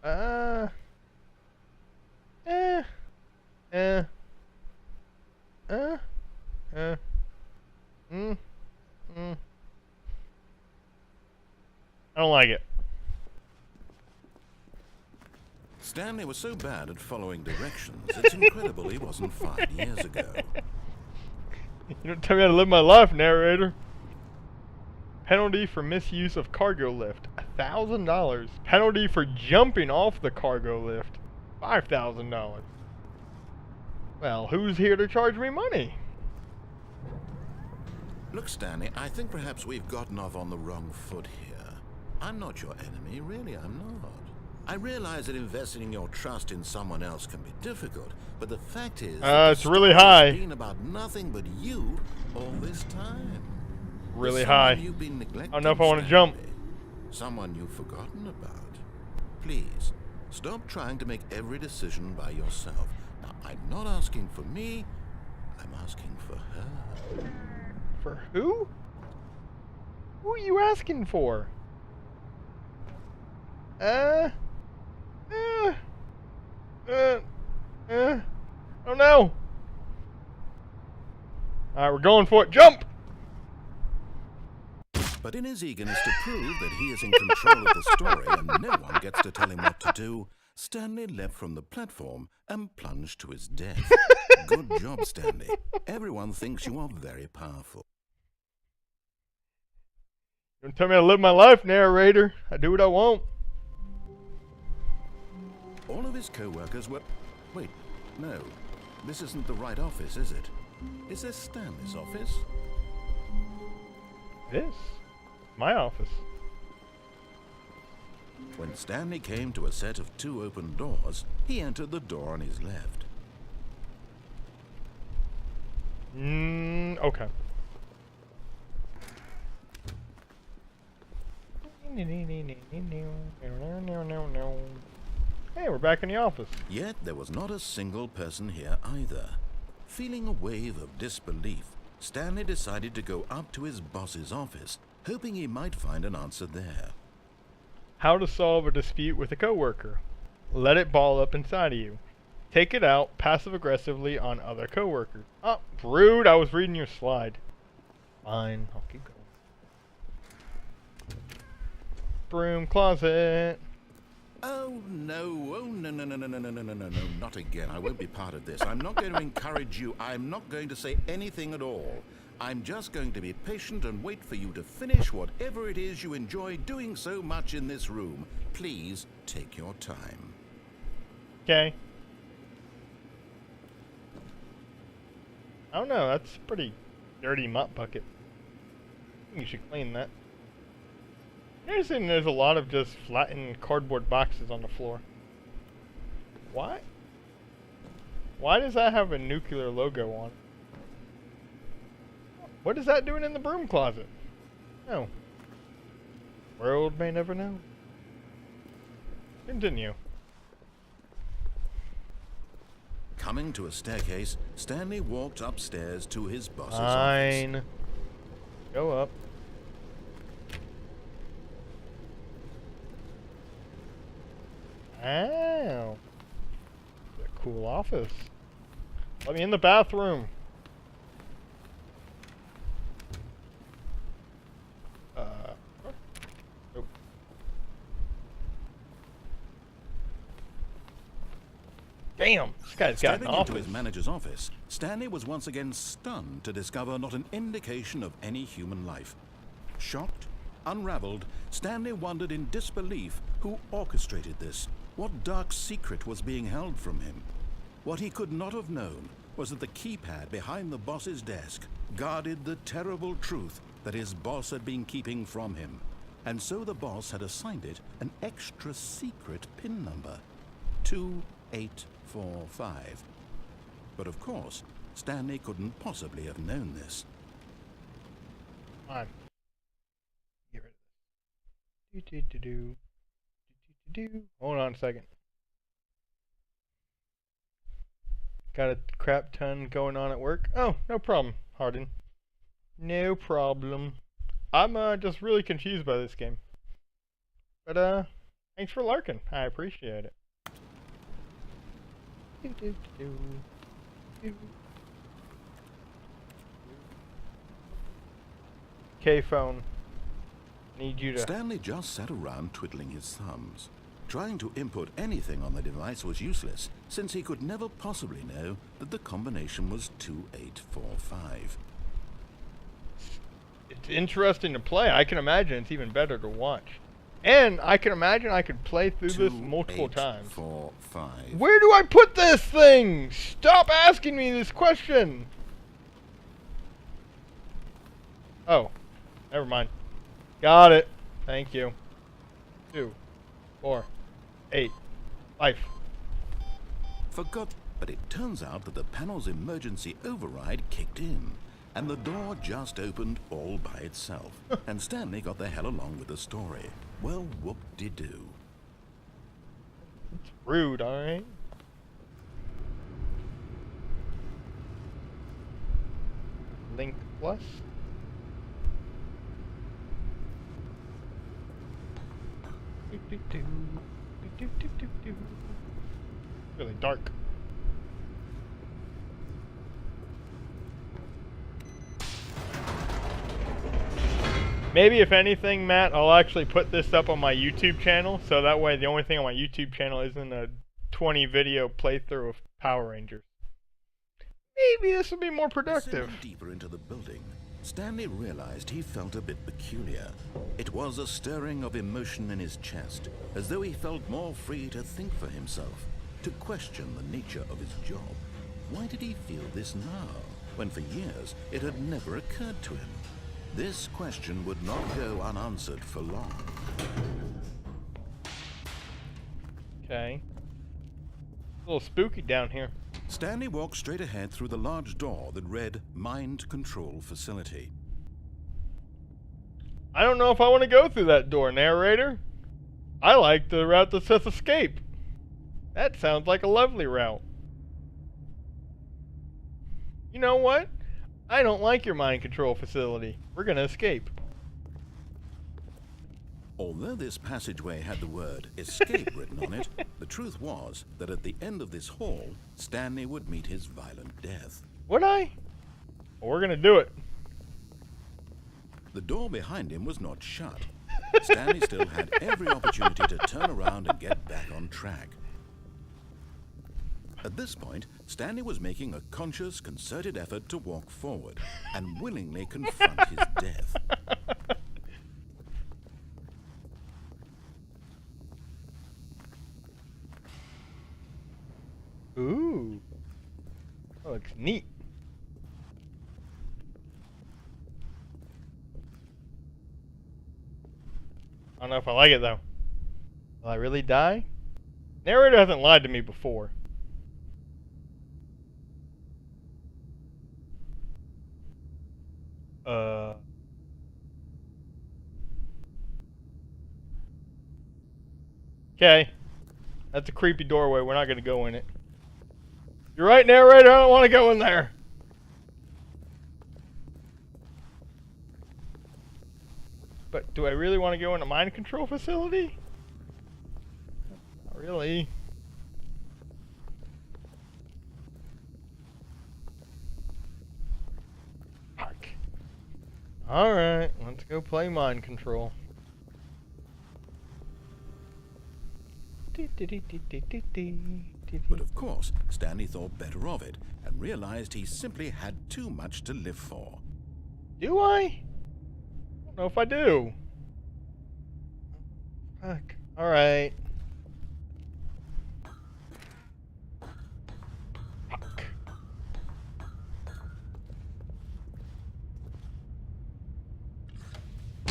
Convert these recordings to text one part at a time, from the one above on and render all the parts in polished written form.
Uh. Eh. Eh. Uh. Mm. Mm. I don't like it. Stanley was so bad at following directions, it's incredible he wasn't 5 years ago. You don't tell me how to live my life, narrator. Penalty for misuse of cargo lift, $1,000. Penalty for jumping off the cargo lift, $5,000. Well, who's here to charge me money? Look, Stanley, I think perhaps we've gotten off on the wrong foot here. I'm not your enemy, really, I'm not. I realize that investing your trust in someone else can be difficult, but the fact is it's really high. It's been about nothing but you all this time. Really high. You've been neglecting, I don't know if I want to jump. Someone you've forgotten about. Please, stop trying to make every decision by yourself. Now, I'm not asking for me, I'm asking for her. For who? Who are you asking for? Oh no! Alright, we're going for it. Jump! But in his eagerness to prove that he is in control of the story and no one gets to tell him what to do, Stanley leapt from the platform and plunged to his death. Good job, Stanley. Everyone thinks you are very powerful. Don't tell me how to live my life, narrator. I do what I want. All of his co-workers were... Wait, no. This isn't the right office, is it? Is this Stanley's office? It is. My office. When Stanley came to a set of 2 open doors, he entered the door on his left. Okay. Hey, we're back in the office. Yet there was not a single person here either. Feeling a wave of disbelief, Stanley decided to go up to his boss's office, hoping he might find an answer there. How to solve a dispute with a coworker. Let it ball up inside of you. Take it out passive-aggressively on other coworkers. Oh, rude. I was reading your slide. Fine, I'll keep going. Broom closet. Oh no, no, not again. I won't be part of this. I'm not going to encourage you. I'm not going to say anything at all. I'm just going to be patient and wait for you to finish whatever it is you enjoy doing so much in this room. Please take your time. Okay. I don't know, that's a pretty dirty mop bucket. I think you should clean that. Noticing there's a lot of just flattened cardboard boxes on the floor. Why? Why does that have a nuclear logo on? What is that doing in the broom closet? Oh. World may never know. Continue. Coming to a staircase, Stanley walked upstairs to his boss's office. Fine. Go up. Wow. A cool office. Let me in the bathroom. Nope. Damn, this guy's got an office. Stepping into his manager's office, Stanley was once again stunned to discover not an indication of any human life. Shocked, unraveled, Stanley wondered in disbelief who orchestrated this. What dark secret was being held from him? What he could not have known was that the keypad behind the boss's desk guarded the terrible truth that his boss had been keeping from him. And so the boss had assigned it an extra secret PIN number, 2845. But of course, Stanley couldn't possibly have known this. Come on. Get rid of this. Hold on a second. Got a crap ton going on at work. Oh, no problem, Hardin. No problem. I'm just really confused by this game. But Thanks for lurking. I appreciate it. K-phone. Need you to... Stanley just sat around twiddling his thumbs. Trying to input anything on the device was useless, since he could never possibly know that the combination was 2845. It's interesting to play. I can imagine it's even better to watch. And I can imagine I could play through this multiple times. 2845. Where do I put this thing? Stop asking me this question. Oh, never mind. Got it. Thank you. 2, 4, 8, 5. Forgot, but it turns out that the panel's emergency override kicked in, and the door just opened all by itself. And Stanley got the hell along with the story. Well, whoop-de-doo. It's rude, alright? Link plus. Really dark. Maybe if anything, Matt, I'll actually put this up on my YouTube channel, so that way the only thing on my YouTube channel isn't a 20 video playthrough of Power Rangers. Maybe this will be more productive. Descending deeper into the building, Stanley realized he felt a bit peculiar. It was a stirring of emotion in his chest, as though he felt more free to think for himself, to question the nature of his job. Why did he feel this now, when for years it had never occurred to him? This question would not go unanswered for long. Okay. A little spooky down here. Stanley walked straight ahead through the large door that read Mind Control Facility. I don't know if I want to go through that door, narrator. I like the route that says escape. That sounds like a lovely route. You know what? I don't like your mind control facility. We're gonna escape. Although this passageway had the word escape written on it, the truth was that at the end of this hall, Stanley would meet his violent death. Would I? Well, we're gonna do it. The door behind him was not shut. Stanley still had every opportunity to turn around and get back on track. At this point, Stanley was making a conscious, concerted effort to walk forward and willingly confront his death. Ooh. That looks neat. I don't know if I like it though. Will I really die? Narrator hasn't lied to me before. Okay. That's a creepy doorway. We're not gonna go in it. You're right, narrator. I don't want to go in there. But do I really want to go in a mind control facility? Not really. Fuck. Alright, let's go play mind control. But of course, Stanley thought better of it and realized he simply had too much to live for. Do I? I don't know if I do. Fuck. Alright. Fuck.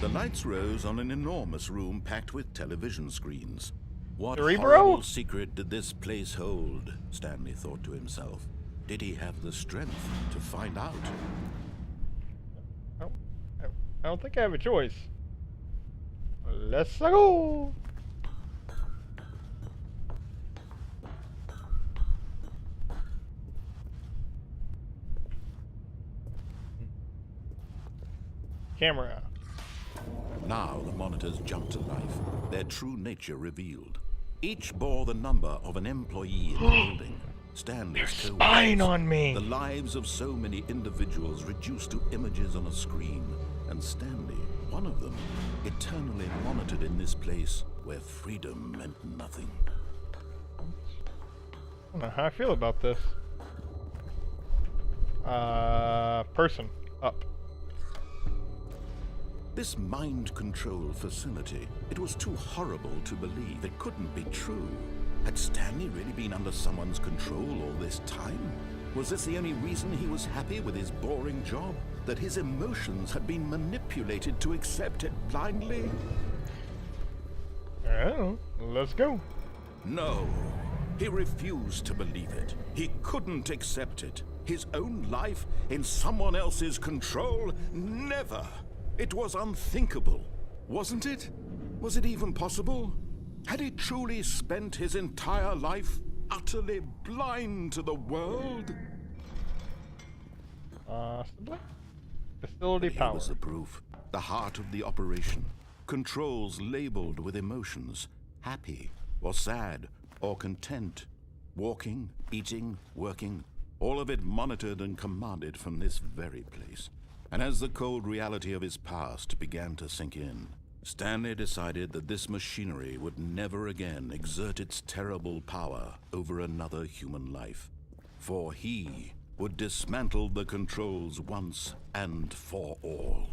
The lights rose on an enormous room packed with television screens. What Cerebro? horrible secret did this place hold? Stanley thought to himself. Did he have the strength to find out? I don't think I have a choice. Let's go. Camera. Now the monitors jumped to life, their true nature revealed. Each bore the number of an employee in the building. Stanley's spying on me. The lives of so many individuals reduced to images on a screen, and Stanley, one of them, eternally monitored in this place where freedom meant nothing. I don't know how I feel about this. Person. Up. This mind control facility, it was too horrible to believe. It couldn't be true. Had Stanley really been under someone's control all this time? Was this the only reason he was happy with his boring job? That his emotions had been manipulated to accept it blindly? Oh, let's go. No. He refused to believe it. He couldn't accept it. His own life in someone else's control? Never. It was unthinkable. Wasn't it? Was it even possible? Had he truly spent his entire life utterly blind to the world? Facility Here power. was the proof. The heart of the operation. Controls labeled with emotions. Happy, or sad, or content. Walking, eating, working. All of it monitored and commanded from this very place. And as the cold reality of his past began to sink in, Stanley decided that this machinery would never again exert its terrible power over another human life. For he would dismantle the controls once and for all.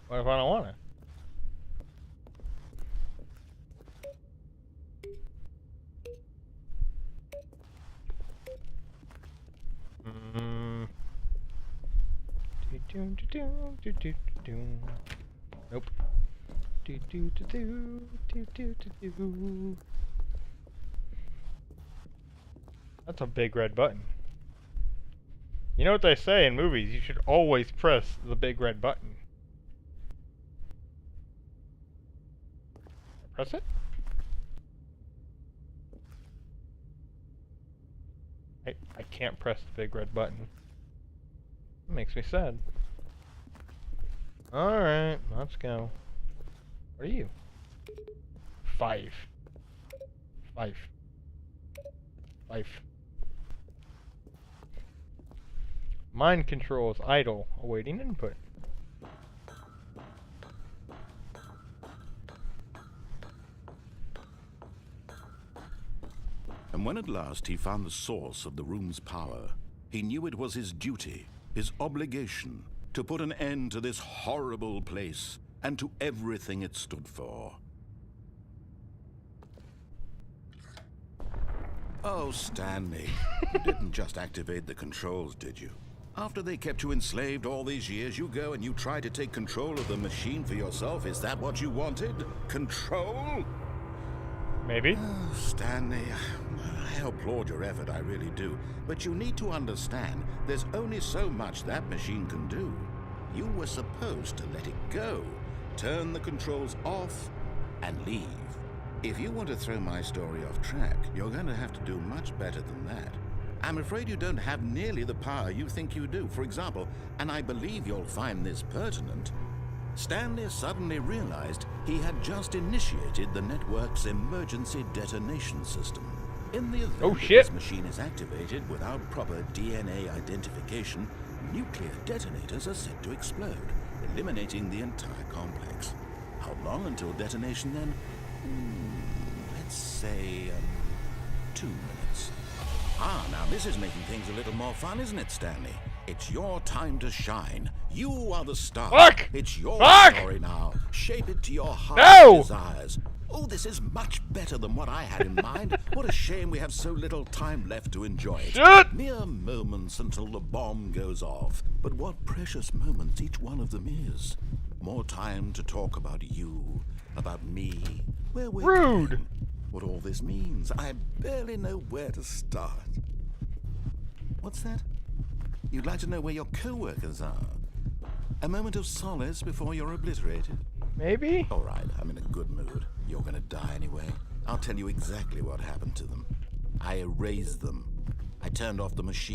What if I don't want it? Nope. That's a big red button. You know what they say in movies? You should always press the big red button. Press it? I can't press the big red button. It makes me sad. Alright, let's go. What are you? 5. 5. 5. Mind controls idle, awaiting input. And when at last he found the source of the room's power, he knew it was his duty, his obligation, to put an end to this horrible place and to everything it stood for. Oh, Stanley, you didn't just activate the controls, did you? After they kept you enslaved all these years, you go and you try to take control of the machine for yourself. Is that what you wanted? Control? Maybe. Oh, Stanley, I applaud your effort, I really do. But you need to understand, there's only so much that machine can do. You were supposed to let it go, turn the controls off, and leave. If you want to throw my story off track, you're going to have to do much better than that. I'm afraid you don't have nearly the power you think you do. For example, and I believe you'll find this pertinent, Stanley suddenly realized he had just initiated the network's emergency detonation system. In the event that this machine is activated without proper DNA identification, nuclear detonators are set to explode, eliminating the entire complex. How long until detonation then? Let's say 2 minutes. Now this is making things a little more fun, isn't it, Stanley? It's your time to shine. You are the star. Fuck! It's your Fuck! story now. Shape it to your heart's desires. Oh, this is much better than what I had in mind. What a shame we have so little time left to enjoy it. Shit! Mere moments until the bomb goes off. But what precious moments each one of them is. More time to talk about you, about me, where we're going, what all this means. I barely know where to start. What's that? You'd like to know where your co-workers are? A moment of solace before you're obliterated? Maybe? All right, I'm in a good mood. You're gonna die anyway. I'll tell you exactly what happened to them. I erased them. I turned off the machine.